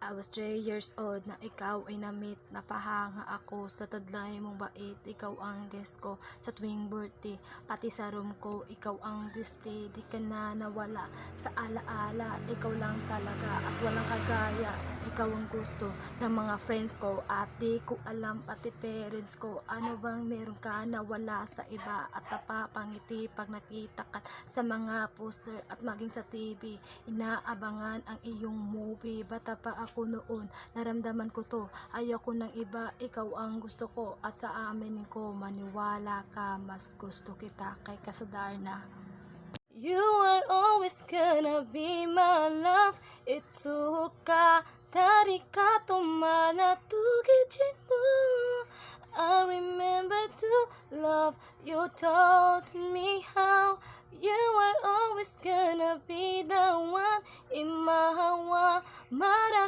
I was 3 years old na ikaw ay na-meet. Napahanga ako sa tadlay mong bait. Ikaw ang guest ko sa tuwing birthday. Pati sa room ko, ikaw ang display. Di ka na nawala sa alaala. Ikaw lang talaga at walang kagaya. Ikaw ang gusto ng mga friends ko. At di ko alam pati parents ko. Ano bang meron ka na wala sa iba? At napapangiti pag nakita ka sa mga poster at maging sa TV. Inaabangan ang iyong movie. Bata pa ako noon, naramdaman ko to. Ayoko ng iba, ikaw ang gusto ko. At sa amin ko, maniwala ka, mas gusto kita kay Kasadarna. You are always gonna be my love. Itsuka dari ka tumana tugijimu. I remember to love you, taught me how. You are always gonna be the one. Imahawa mara